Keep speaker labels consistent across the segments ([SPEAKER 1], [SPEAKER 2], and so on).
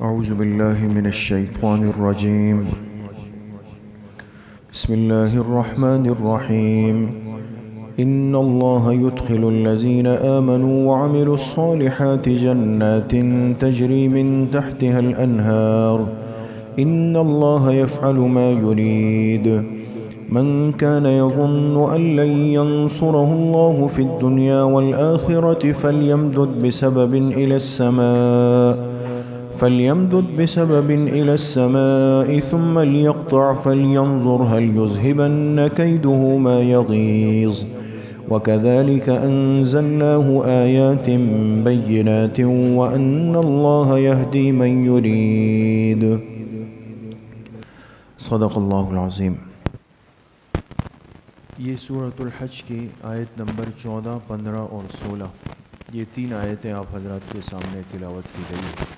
[SPEAKER 1] أعوذ بالله من الشيطان الرجيم. بسم الله الرحمن الرحيم. إن الله يدخل الذين آمنوا وعملوا الصالحات جنات تجري من تحتها الأنهار إن الله يفعل ما يريد. من كان يظن أن لن ينصره الله في الدنيا والآخرة فليمدد بسبب إلى السماء ثم ليقطع فلينظر هل يذهبن كيده ما يغيظ. وكذلك أنزلناه آيات بينات وأن الله يهدي من يريد. صدق اللہ العظیم. یہ سورۃ الحج کی آیت نمبر 14، 15 اور 16 یہ 3 آیتیں آپ حضرات کے سامنے تلاوت کی گئی ہیں.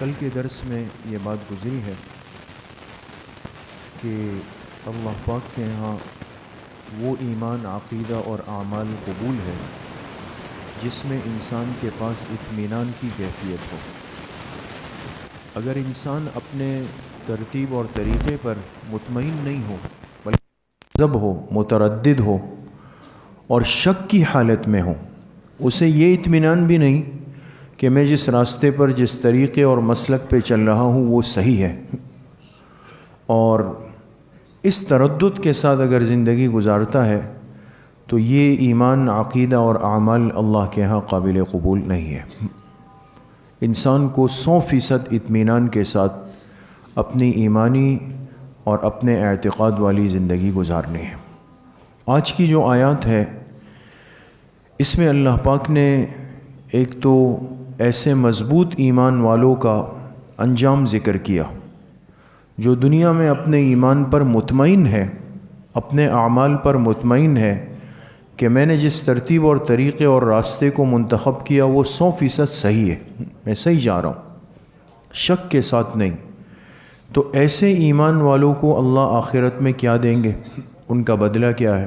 [SPEAKER 1] کل کے درس میں یہ بات گزری ہے کہ اللہ پاک کے ہاں وہ ایمان، عقیدہ اور اعمال قبول ہے جس میں انسان کے پاس اطمینان کی کیفیت ہو. اگر انسان اپنے ترتیب اور طریقے پر مطمئن نہیں ہو، بلکہ مذہب ہو، متردد ہو اور شک کی حالت میں ہو، اسے یہ اطمینان بھی نہیں کہ میں جس راستے پر، جس طریقے اور مسلک پہ چل رہا ہوں وہ صحیح ہے، اور اس تردد کے ساتھ اگر زندگی گزارتا ہے تو یہ ایمان، عقیدہ اور اعمال اللہ کے ہاں قابل قبول نہیں ہے. انسان کو 100% اطمینان کے ساتھ اپنی ایمانی اور اپنے اعتقاد والی زندگی گزارنی ہے. آج کی جو آیات ہے اس میں اللہ پاک نے ایک تو ایسے مضبوط ایمان والوں کا انجام ذکر کیا جو دنیا میں اپنے ایمان پر مطمئن ہے، اپنے اعمال پر مطمئن ہے کہ میں نے جس ترتیب اور طریقے اور راستے کو منتخب کیا وہ 100% صحیح ہے، میں صحیح جا رہا ہوں، شک کے ساتھ نہیں. تو ایسے ایمان والوں کو اللہ آخرت میں کیا دیں گے، ان کا بدلہ کیا ہے.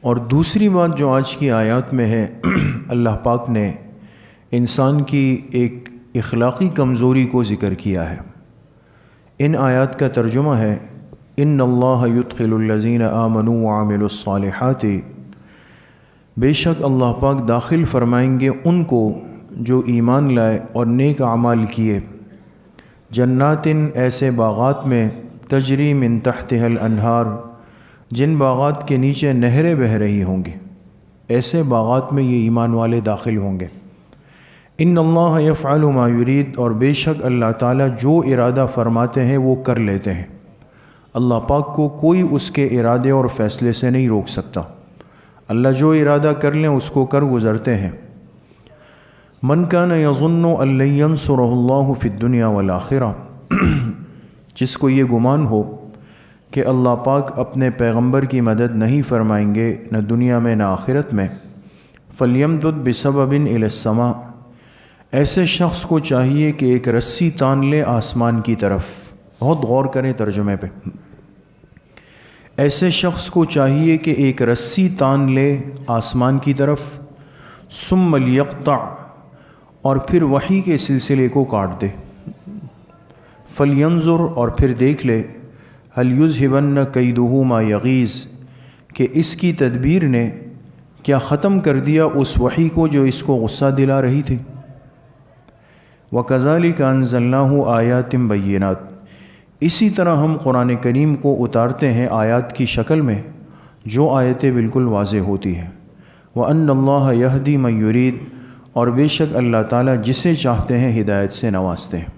[SPEAKER 1] اور دوسری بات جو آج کی آیات میں ہے، اللہ پاک نے انسان کی ایک اخلاقی کمزوری کو ذکر کیا ہے. ان آیات کا ترجمہ ہے ان اللہ یدخل الذین آمنوا وعملوا الصالحات، بے شک اللہ پاک داخل فرمائیں گے ان کو جو ایمان لائے اور نیک اعمال کیے، جنات ایسے باغات میں، تجری من تحتها الانہار جن باغات کے نیچے نہریں بہہ رہی ہوں گی، ایسے باغات میں یہ ایمان والے داخل ہوں گے. ان اللہ یفعل ما یرید، اور بے شک اللہ تعالیٰ جو ارادہ فرماتے ہیں وہ کر لیتے ہیں. اللہ پاک کو کوئی اس کے ارادے اور فیصلے سے نہیں روک سکتا. اللہ جو ارادہ کر لیں اس کو کر گزرتے ہیں. من کان یظن ان لن ینصرہ اللہ فی الدنیا والآخرہ، جس کو یہ گمان ہو کہ اللہ پاک اپنے پیغمبر کی مدد نہیں فرمائیں گے نہ دنیا میں نہ آخرت میں، فلیمدد بسبب الی السماء، ایسے شخص کو چاہیے کہ ایک رسی تان لے آسمان کی طرف. بہت غور کریں ترجمے پہ. ایسے شخص کو چاہیے کہ ایک رسی تان لے آسمان کی طرف، ثم لیقطع، اور پھر وحی کے سلسلے کو کاٹ دے، فلینظر، اور پھر دیکھ لے، هل یذہبن کیدہ ما یغیظ، کہ اس کی تدبیر نے کیا ختم کر دیا اس وحی کو جو اس کو غصہ دلا رہی تھی. وَكَذَلِكَ أَنزَلْنَاهُ آيَاتٍ بَيِّنَاتٍ، اسی طرح ہم قرآن کریم کو اتارتے ہیں آیات کی شکل میں جو آیتیں بالکل واضح ہوتی ہیں. وَأَنَّ اللَّهَ يَهْدِي مَن يُرِيدُ، اور بے شک اللہ تعالیٰ جسے چاہتے ہیں ہدایت سے نوازتے ہیں.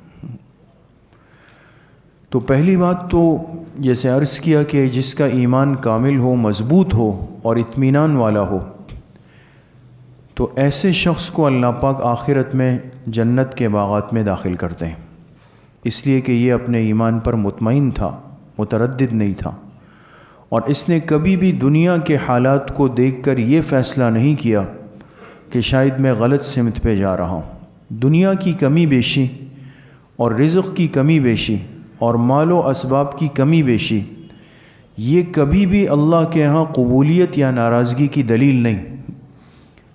[SPEAKER 1] تو پہلی بات تو جیسے عرض کیا کہ جس کا ایمان کامل ہو، مضبوط ہو اور اطمینان والا ہو، تو ایسے شخص کو اللہ پاک آخرت میں جنت کے باغات میں داخل کرتے ہیں، اس لیے کہ یہ اپنے ایمان پر مطمئن تھا، متردد نہیں تھا، اور اس نے کبھی بھی دنیا کے حالات کو دیکھ کر یہ فیصلہ نہیں کیا کہ شاید میں غلط سمت پہ جا رہا ہوں. دنیا کی کمی بیشی اور رزق کی کمی بیشی اور مال و اسباب کی کمی بیشی یہ کبھی بھی اللہ کے ہاں قبولیت یا ناراضگی کی دلیل نہیں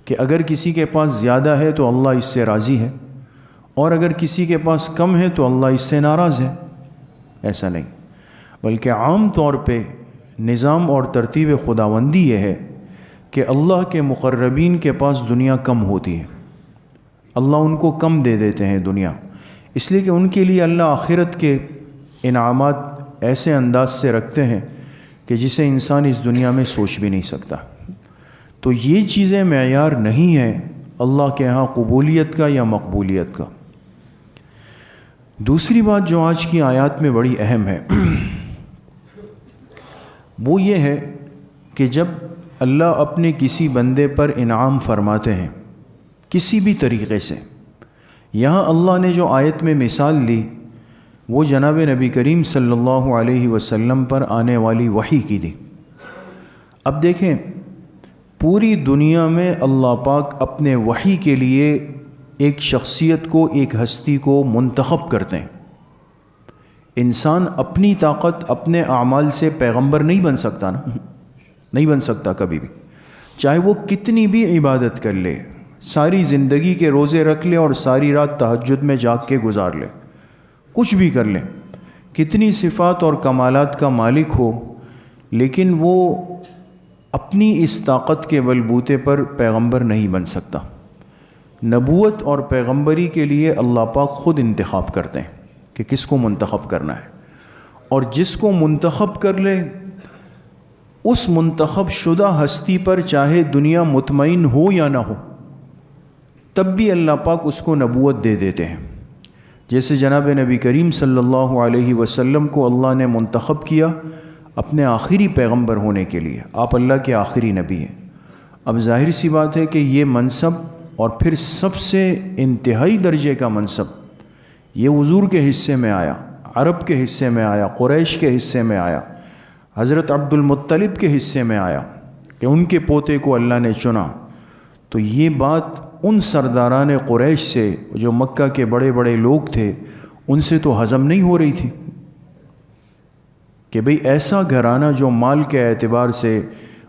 [SPEAKER 1] کہ اگر کسی کے پاس زیادہ ہے تو اللہ اس سے راضی ہے اور اگر کسی کے پاس کم ہے تو اللہ اس سے ناراض ہے، ایسا نہیں، بلکہ عام طور پہ نظام اور ترتیب خداوندی یہ ہے کہ اللہ کے مقربین کے پاس دنیا کم ہوتی ہے، اللہ ان کو کم دے دیتے ہیں دنیا، اس لیے کہ ان کے لیے اللہ آخرت کے انعامات ایسے انداز سے رکھتے ہیں کہ جسے انسان اس دنیا میں سوچ بھی نہیں سکتا۔ تو یہ چیزیں معیار نہیں ہیں اللہ کے ہاں قبولیت کا یا مقبولیت کا۔ دوسری بات جو آج کی آیات میں بڑی اہم ہے وہ یہ ہے کہ جب اللہ اپنے کسی بندے پر انعام فرماتے ہیں کسی بھی طریقے سے، یہاں اللہ نے جو آیت میں مثال دی وہ جناب نبی کریم صلی اللہ علیہ وسلم پر آنے والی وحی کی دی۔ اب دیکھیں، پوری دنیا میں اللہ پاک اپنے وحی کے لیے ایک شخصیت کو، ایک ہستی کو منتخب کرتے ہیں۔ انسان اپنی طاقت، اپنے اعمال سے پیغمبر نہیں بن سکتا نا، نہیں بن سکتا کبھی بھی، چاہے وہ کتنی بھی عبادت کر لے، ساری زندگی کے روزے رکھ لے اور ساری رات تہجد میں جاگ کے گزار لے، کچھ بھی کر لیں، کتنی صفات اور کمالات کا مالک ہو، لیکن وہ اپنی اس طاقت کے بلبوتے پر پیغمبر نہیں بن سکتا۔ نبوت اور پیغمبری کے لیے اللہ پاک خود انتخاب کرتے ہیں کہ کس کو منتخب کرنا ہے، اور جس کو منتخب کر لے اس منتخب شدہ ہستی پر چاہے دنیا مطمئن ہو یا نہ ہو، تب بھی اللہ پاک اس کو نبوت دے دیتے ہیں۔ جیسے جناب نبی کریم صلی اللہ علیہ وسلم کو اللہ نے منتخب کیا اپنے آخری پیغمبر ہونے کے لیے، آپ اللہ کے آخری نبی ہیں۔ اب ظاہر سی بات ہے کہ یہ منصب، اور پھر سب سے انتہائی درجے کا منصب، یہ حضور کے حصے میں آیا، عرب کے حصے میں آیا، قریش کے حصے میں آیا، حضرت عبد المطلب کے حصے میں آیا کہ ان کے پوتے کو اللہ نے چنا۔ تو یہ بات ان سرداران قریش سے، جو مکہ کے بڑے بڑے لوگ تھے، ان سے تو ہضم نہیں ہو رہی تھی کہ بھئی ایسا گھرانہ جو مال کے اعتبار سے،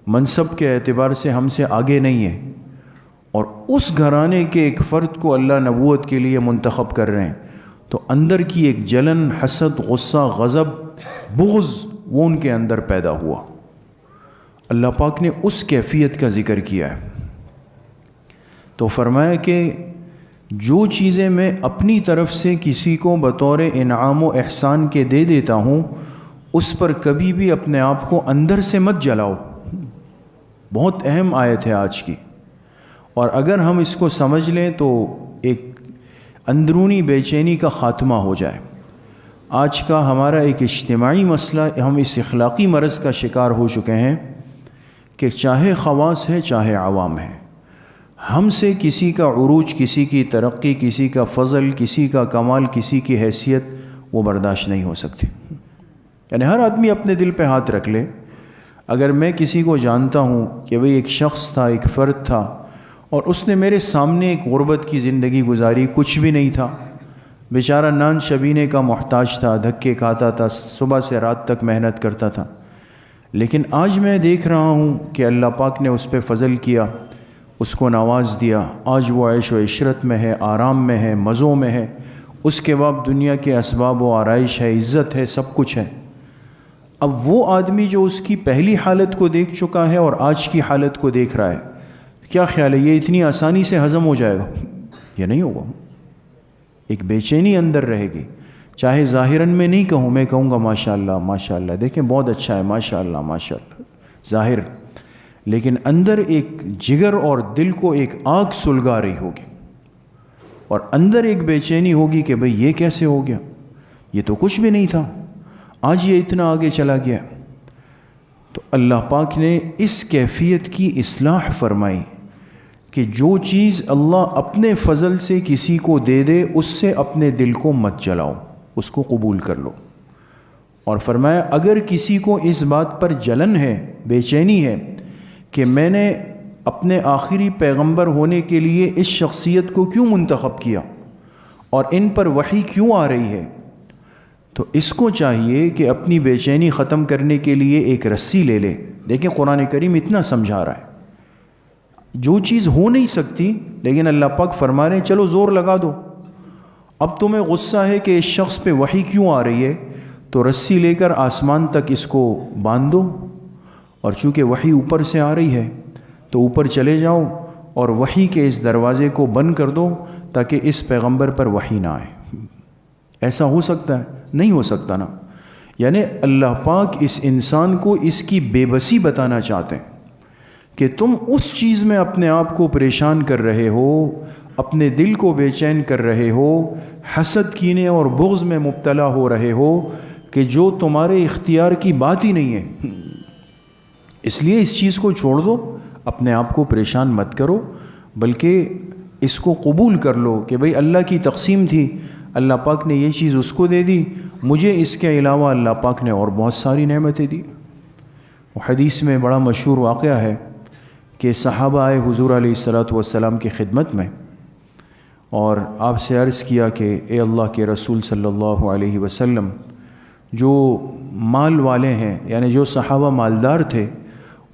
[SPEAKER 1] منصب کے اعتبار سے ہم سے آگے نہیں ہے، اور اس گھرانے کے ایک فرد کو اللہ نبوت کے لیے منتخب کر رہے ہیں، تو اندر کی ایک جلن، حسد، غصہ، غضب، بغض وہ ان کے اندر پیدا ہوا۔ اللہ پاک نے اس کیفیت کا ذکر کیا ہے، تو فرمایا کہ جو چیزیں میں اپنی طرف سے کسی کو بطور انعام و احسان کے دے دیتا ہوں، اس پر کبھی بھی اپنے آپ کو اندر سے مت جلاؤ۔ بہت اہم آیت ہے آج کی، اور اگر ہم اس کو سمجھ لیں تو ایک اندرونی بے چینی کا خاتمہ ہو جائے۔ آج کا ہمارا ایک اجتماعی مسئلہ، ہم اس اخلاقی مرض کا شکار ہو چکے ہیں کہ چاہے خواص ہے چاہے عوام ہے، ہم سے کسی کا عروج، کسی کی ترقی، کسی کا فضل، کسی کا کمال، کسی کی حیثیت وہ برداشت نہیں ہو سکتی۔ یعنی ہر آدمی اپنے دل پہ ہاتھ رکھ لے، اگر میں کسی کو جانتا ہوں کہ بھئی ایک شخص تھا، ایک فرد تھا، اور اس نے میرے سامنے ایک غربت کی زندگی گزاری، کچھ بھی نہیں تھا، بیچارہ نان شبینے کا محتاج تھا، دھکے کھاتا تھا، صبح سے رات تک محنت کرتا تھا، لیکن آج میں دیکھ رہا ہوں کہ اللہ پاک نے اس پہ فضل کیا، اس کو نواز دیا، آج وہ عیش و عشرت میں ہے، آرام میں ہے، مزوں میں ہے، اس کے بعد دنیا کے اسباب و آرائش ہے، عزت ہے، سب کچھ ہے۔ اب وہ آدمی جو اس کی پہلی حالت کو دیکھ چکا ہے اور آج کی حالت کو دیکھ رہا ہے، کیا خیال ہے یہ اتنی آسانی سے ہضم ہو جائے گا؟ یہ نہیں ہوگا، ایک بے چینی اندر رہے گی۔ چاہے ظاہراً میں نہیں کہوں، میں کہوں گا ماشاءاللہ ماشاءاللہ، دیکھیں بہت اچھا ہے، ماشاءاللہ ماشاءاللہ، ظاہر، لیکن اندر ایک جگر اور دل کو ایک آگ سلگا رہی ہوگی، اور اندر ایک بے چینی ہوگی کہ بھئی یہ کیسے ہو گیا، یہ تو کچھ بھی نہیں تھا، آج یہ اتنا آگے چلا گیا۔ تو اللہ پاک نے اس کیفیت کی اصلاح فرمائی کہ جو چیز اللہ اپنے فضل سے کسی کو دے دے، اس سے اپنے دل کو مت جلاؤ، اس کو قبول کر لو۔ اور فرمایا اگر کسی کو اس بات پر جلن ہے، بے چینی ہے کہ میں نے اپنے آخری پیغمبر ہونے کے لیے اس شخصیت کو کیوں منتخب کیا اور ان پر وحی کیوں آ رہی ہے، تو اس کو چاہیے کہ اپنی بے چینی ختم کرنے کے لیے ایک رسی لے لے۔ دیکھیں قرآن کریم اتنا سمجھا رہا ہے، جو چیز ہو نہیں سکتی لیکن اللہ پاک فرما رہے ہیں چلو زور لگا دو، اب تمہیں غصہ ہے کہ اس شخص پہ وحی کیوں آ رہی ہے، تو رسی لے کر آسمان تک اس کو باندھ دو، اور چونکہ وحی اوپر سے آ رہی ہے تو اوپر چلے جاؤ اور وحی کے اس دروازے کو بند کر دو تاکہ اس پیغمبر پر وحی نہ آئے۔ ایسا ہو سکتا ہے؟ نہیں ہو سکتا نا۔ یعنی اللہ پاک اس انسان کو اس کی بے بسی بتانا چاہتے ہیں کہ تم اس چیز میں اپنے آپ کو پریشان کر رہے ہو، اپنے دل کو بے چین کر رہے ہو، حسد، کینے اور بغض میں مبتلا ہو رہے ہو کہ جو تمہارے اختیار کی بات ہی نہیں ہے۔ اس لیے اس چیز کو چھوڑ دو، اپنے آپ کو پریشان مت کرو، بلکہ اس کو قبول کر لو کہ بھئی اللہ کی تقسیم تھی، اللہ پاک نے یہ چیز اس کو دے دی، مجھے اس کے علاوہ اللہ پاک نے اور بہت ساری نعمتیں دی۔ حدیث میں بڑا مشہور واقعہ ہے کہ صحابہ آئے حضور علیہ الصلوۃ والسلام کی خدمت میں اور آپ سے عرض کیا کہ اے اللہ کے رسول صلی اللہ علیہ وسلم، جو مال والے ہیں، یعنی جو صحابہ مالدار تھے،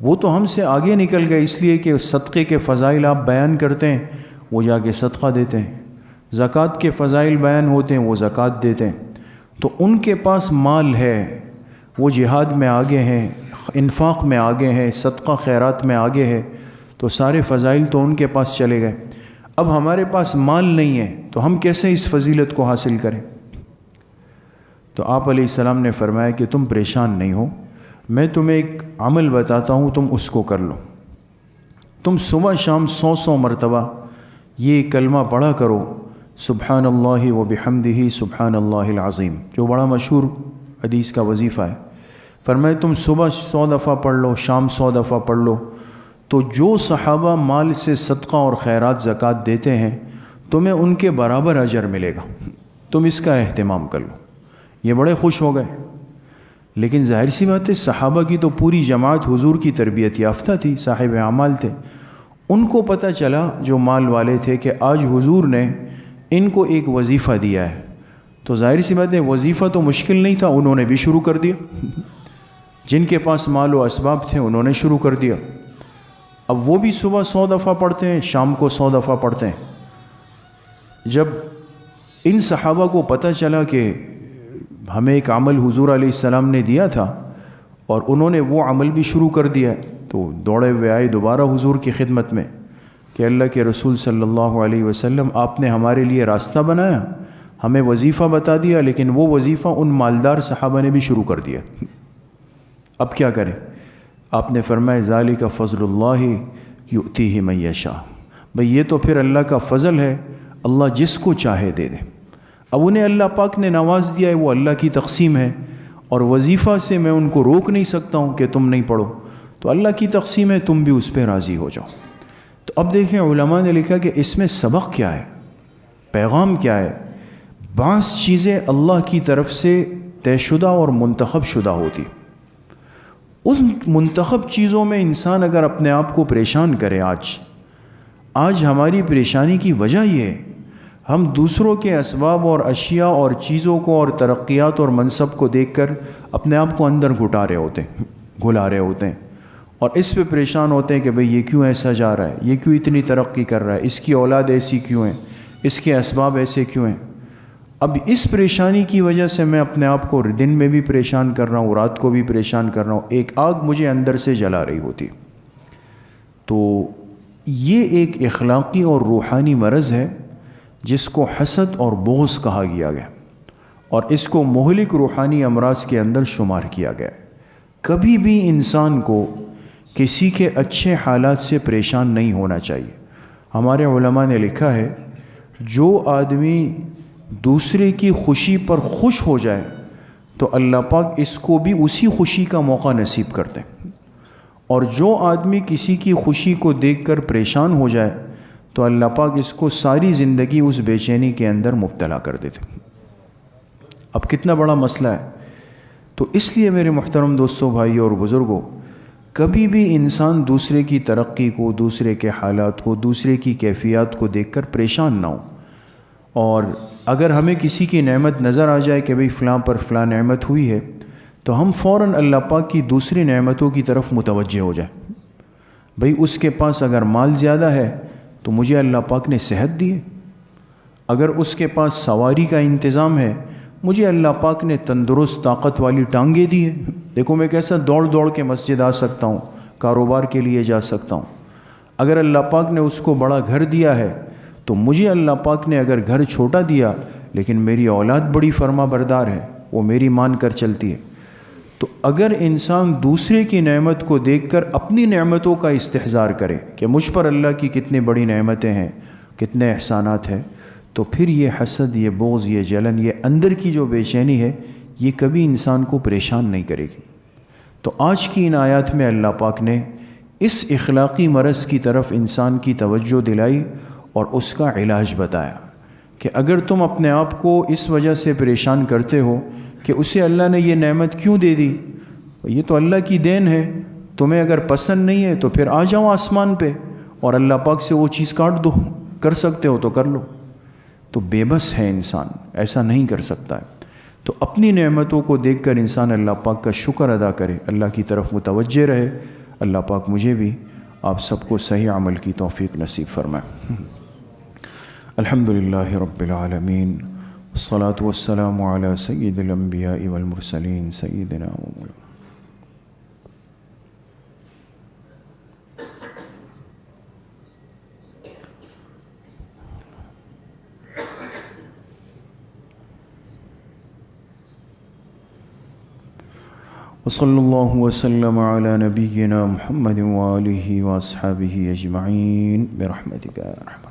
[SPEAKER 1] وہ تو ہم سے آگے نکل گئے اس لیے کہ صدقے کے فضائل آپ بیان کرتے ہیں، وہ جا کے صدقہ دیتے ہیں، زکوٰۃ کے فضائل بیان ہوتے ہیں، وہ زکوٰۃ دیتے ہیں، تو ان کے پاس مال ہے، وہ جہاد میں آگے ہیں، انفاق میں آگے ہیں، صدقہ خیرات میں آگے ہے، تو سارے فضائل تو ان کے پاس چلے گئے۔ اب ہمارے پاس مال نہیں ہے تو ہم کیسے اس فضیلت کو حاصل کریں؟ تو آپ علیہ السلام نے فرمایا کہ تم پریشان نہیں ہو، میں تمہیں ایک عمل بتاتا ہوں، تم اس کو کر لو۔ تم صبح شام 100 مرتبہ یہ کلمہ پڑھا کرو، سبحان اللہ و بحمدہ سبحان اللہ العظیم، جو بڑا مشہور حدیث کا وظیفہ ہے۔ فرمایا تم صبح 100 دفعہ پڑھ لو، شام 100 دفعہ پڑھ لو، تو جو صحابہ مال سے صدقہ اور خیرات زکوٰۃ دیتے ہیں تمہیں ان کے برابر اجر ملے گا، تم اس کا اہتمام کر لو۔ یہ بڑے خوش ہو گئے، لیکن ظاہر سی بات ہے صحابہ کی تو پوری جماعت حضور کی تربیت یافتہ تھی، صاحب اعمال تھے، ان کو پتہ چلا جو مال والے تھے کہ آج حضور نے ان کو ایک وظیفہ دیا ہے، تو ظاہر سی بات ہے وظیفہ تو مشکل نہیں تھا، انہوں نے بھی شروع کر دیا، جن کے پاس مال و اسباب تھے انہوں نے شروع کر دیا۔ اب وہ بھی صبح 100 دفعہ پڑھتے ہیں، شام کو 100 دفعہ پڑھتے ہیں۔ جب ان صحابہ کو پتہ چلا کہ ہمیں ایک عمل حضور علیہ السلام نے دیا تھا اور انہوں نے وہ عمل بھی شروع کر دیا، تو دوڑے ہوئے آئے دوبارہ حضور کی خدمت میں کہ اللہ کے رسول صلی اللہ علیہ وسلم، آپ نے ہمارے لیے راستہ بنایا، ہمیں وظیفہ بتا دیا، لیکن وہ وظیفہ ان مالدار صحابہ نے بھی شروع کر دیا، اب کیا کریں؟ آپ نے فرمایا ذالک فضل اللہ یؤتیہ من یشاء، بھئی یہ تو پھر اللہ کا فضل ہے، اللہ جس کو چاہے دے دے۔ اب انہیں اللہ پاک نے نواز دیا ہے، وہ اللہ کی تقسیم ہے، اور وظیفہ سے میں ان کو روک نہیں سکتا ہوں کہ تم نہیں پڑھو، تو اللہ کی تقسیم ہے، تم بھی اس پہ راضی ہو جاؤ۔ تو اب دیکھیں علماء نے لکھا کہ اس میں سبق کیا ہے، پیغام کیا ہے؟ بعض چیزیں اللہ کی طرف سے طے شدہ اور منتخب شدہ ہوتی، اس منتخب چیزوں میں انسان اگر اپنے آپ کو پریشان کرے، آج ہماری پریشانی کی وجہ یہ ہے، ہم دوسروں کے اسباب اور اشیاء اور چیزوں کو اور ترقیات اور منصب کو دیکھ کر اپنے آپ کو اندر گھلا رہے ہوتے ہیں، اور اس پہ پریشان ہوتے ہیں کہ بھئی یہ کیوں ایسا جا رہا ہے، یہ کیوں اتنی ترقی کر رہا ہے، اس کی اولاد ایسی کیوں ہے، اس کے اسباب ایسے کیوں ہیں۔ اب اس پریشانی کی وجہ سے میں اپنے آپ کو دن میں بھی پریشان کر رہا ہوں، رات کو بھی پریشان کر رہا ہوں، ایک آگ مجھے اندر سے جلا رہی ہوتی۔ تو یہ ایک اخلاقی اور روحانی مرض ہے جس کو حسد اور بغض کہا گیا اور اس کو مہلک روحانی امراض کے اندر شمار کیا گیا۔ کبھی بھی انسان کو کسی کے اچھے حالات سے پریشان نہیں ہونا چاہیے۔ ہمارے علماء نے لکھا ہے جو آدمی دوسرے کی خوشی پر خوش ہو جائے تو اللہ پاک اس کو بھی اسی خوشی کا موقع نصیب کرتے ہیں، اور جو آدمی کسی کی خوشی کو دیکھ کر پریشان ہو جائے تو اللہ پاک اس کو ساری زندگی اس بے چینی کے اندر مبتلا کر دیتے۔ اب کتنا بڑا مسئلہ ہے۔ تو اس لیے میرے محترم دوستوں، بھائیوں اور بزرگوں، کبھی بھی انسان دوسرے کی ترقی کو، دوسرے کے حالات کو، دوسرے کی کیفیات کو دیکھ کر پریشان نہ ہو، اور اگر ہمیں کسی کی نعمت نظر آ جائے کہ بھئی فلاں پر فلاں نعمت ہوئی ہے تو ہم فوراً اللہ پاک کی دوسری نعمتوں کی طرف متوجہ ہو جائیں۔ بھئی اس کے پاس اگر مال زیادہ ہے تو مجھے اللہ پاک نے صحت دی ہے، اگر اس کے پاس سواری کا انتظام ہے، مجھے اللہ پاک نے تندرست طاقت والی ٹانگیں دی ہے، دیکھو میں کیسا دوڑ دوڑ کے مسجد آ سکتا ہوں، کاروبار کے لیے جا سکتا ہوں۔ اگر اللہ پاک نے اس کو بڑا گھر دیا ہے تو مجھے اللہ پاک نے اگر گھر چھوٹا دیا لیکن میری اولاد بڑی فرما بردار ہے، وہ میری مان کر چلتی ہے۔ تو اگر انسان دوسرے کی نعمت کو دیکھ کر اپنی نعمتوں کا استحضار کرے کہ مجھ پر اللہ کی کتنی بڑی نعمتیں ہیں، کتنے احسانات ہیں، تو پھر یہ حسد، یہ بغض، یہ جلن، یہ اندر کی جو بے چینی ہے، یہ کبھی انسان کو پریشان نہیں کرے گی۔ تو آج کی ان آیات میں اللہ پاک نے اس اخلاقی مرض کی طرف انسان کی توجہ دلائی اور اس کا علاج بتایا کہ اگر تم اپنے آپ کو اس وجہ سے پریشان کرتے ہو کہ اسے اللہ نے یہ نعمت کیوں دے دی، یہ تو اللہ کی دین ہے، تمہیں اگر پسند نہیں ہے تو پھر آ جاؤ آسمان پہ اور اللہ پاک سے وہ چیز کاٹ دو، کر سکتے ہو تو کر لو۔ تو بے بس ہے انسان، ایسا نہیں کر سکتا ہے۔ تو اپنی نعمتوں کو دیکھ کر انسان اللہ پاک کا شکر ادا کرے، اللہ کی طرف متوجہ رہے۔ اللہ پاک مجھے بھی آپ سب کو صحیح عمل کی توفیق نصیب فرمائے۔ الحمدللہ رب العالمین، والصلاة والسلام علی سید الانبیاء والمرسلین سیدنا و مولانا وصلی اللہ وسلم علی نبینا محمد وآلہ واصحابہ اجمعین برحمتک یا ارحم